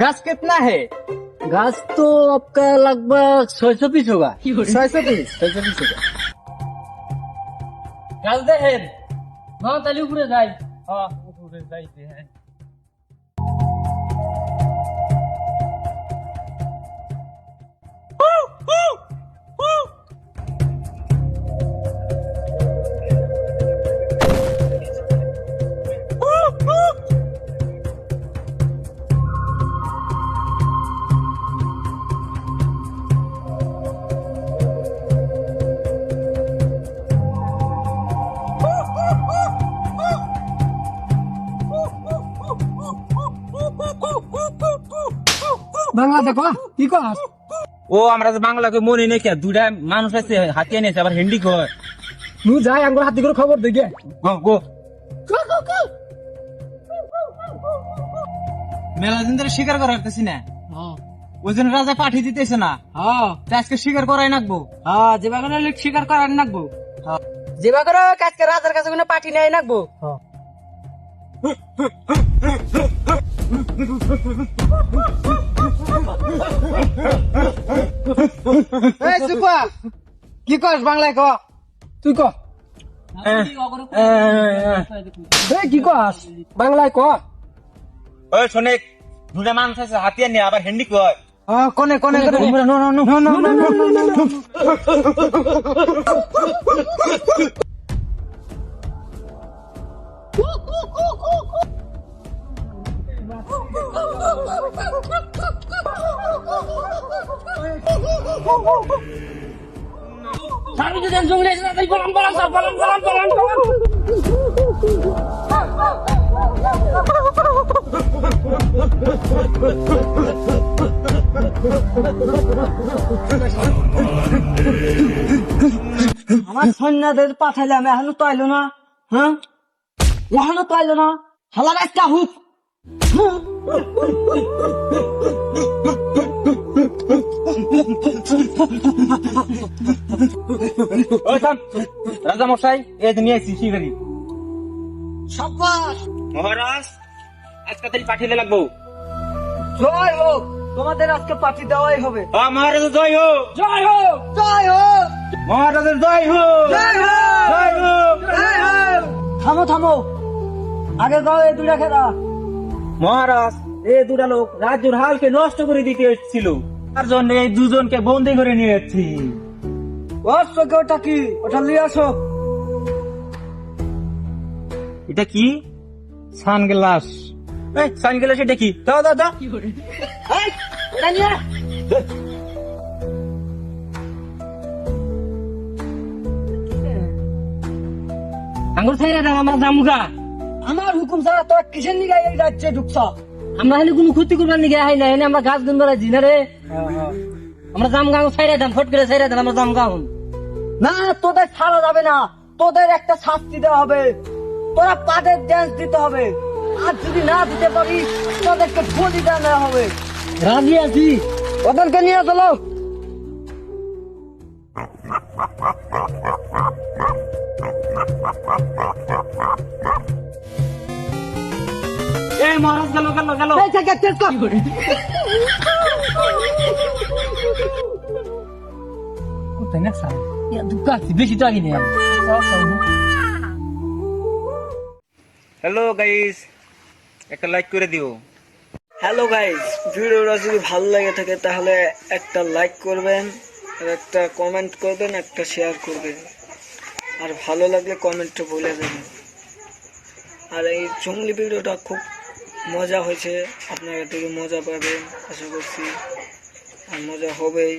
घास कितना है? घास तो आपका लगभग 600 पीस होगा। 600 पीस। 600 पीस होगा। घास दे है। हाँ ताली ऊपरे जाए। हाँ ऊपर जाइते हैं। বাংলা দেখো কি কস? ও আমরা যে বাংলাকে মনে নেই কে দুটা মানুষ আছে হাতিয়ে নিয়েছে আবার হিন্দি কয়। তুই যাই আঙ্গুর হাতি করে খবর দিগে। গো গো মেলা দিন ধরে শিকার করা করতেছি না, ওই জন্য রাজা পাঠিয়ে দিতেছে না। তা আজকে শিকার করাই নাকবো। যে বাগানে লিখ শিকার করার নাকবো। যে বাগানে আজকে রাজার কাছে কোনো পাঠি নাই নাকবো। এই চুপা কি কস বাংলায় ক? তুই ক। এই কি কস বাংলায় ক? ওই শোনে দুটা মানুষ আছে হাতিয়ে নিয়ে আবার হিন্দি কয়। কোনে কোনে আমি যদি জঙ্গলে এসে তাই বললাম স্যার বললাম আমার সৈন্যদের পাঠাইলাম এখনো তো আইলো না। হ্যাঁ এখনো তো আইলো না। হালার একটা হুক। রাজা মশাই এই নিয়ে আসছি শিকারি। সাব্বাস মহারাজ আজকে তাই পাঠিয়ে লাগবো। জয় হোক, তোমাদের আজকে পার্টি দেওয়াই হবে। মহারাজ জয় হোক, জয় হোক, জয় হোক, মহারাজের জয় হোক, জয় হোক, জয় হোক, জয় হোক। থামো থামো, আগে গাও এই দুটা খেলা। মহারাজ এই দুটা লোক রাজ্যের হালকে নষ্ট করে দিতে এসেছিল, তার জন্য এই দুজনকে বন্দি করে নিয়ে এসেছি। চোখে ওটা কি? ওটা নিয়ে আসো। এটা কি? সানগ্লাস। এই সানগ্লাস এটা কি? দাও দাও দাও। এই, এটা নিয়ে আয়। আঙ্গুর ছাইরা দাও, আমরা জামুগা। আমার হুকুম ছাড়া তোরা কিসের নিগে এই রাজ্যে ঢুকছ? আমরা এখানে কোনো ক্ষতি করবার নিগে আই না, এখানে আমরা গাছ গুন বেড়াইছি না রে। আমরা জামগা ছাইরা দাম, ফট করে ছাইরা দাম, আমরা জামগা। না, তোদের ছাড়া যাবে না, তোদের একটা শাস্তি দেওয়া হবে। তোরা পাদের ড্যান্স দিতে হবে, আর যদি না দিতে পারিস তোদেরকে বলিদান দেওয়া হবে। রাজি আছি। ওদেরকে নিয়ে চলো। এই মহারাজ গেল গেল গেল। এই জায়গায় টেস্ট কর। কোথায় না স্যার? বেশি তো আগে নেই। হ্যালো গাইস, একটা লাইক করে দিও। হ্যালো গাইস, ভিডিওটা যদি ভালো লাগে থাকে তাহলে একটা লাইক করবেন, আর একটা কমেন্ট করবেন, একটা শেয়ার করবেন, আর ভালো লাগলে কমেন্টটা বলে দেবেন। আর এই জঙ্গলি ভিডিওটা খুব মজা হয়েছে, আপনারা থেকে মজা পাবেন আশা করছি, আর মজা হবেই।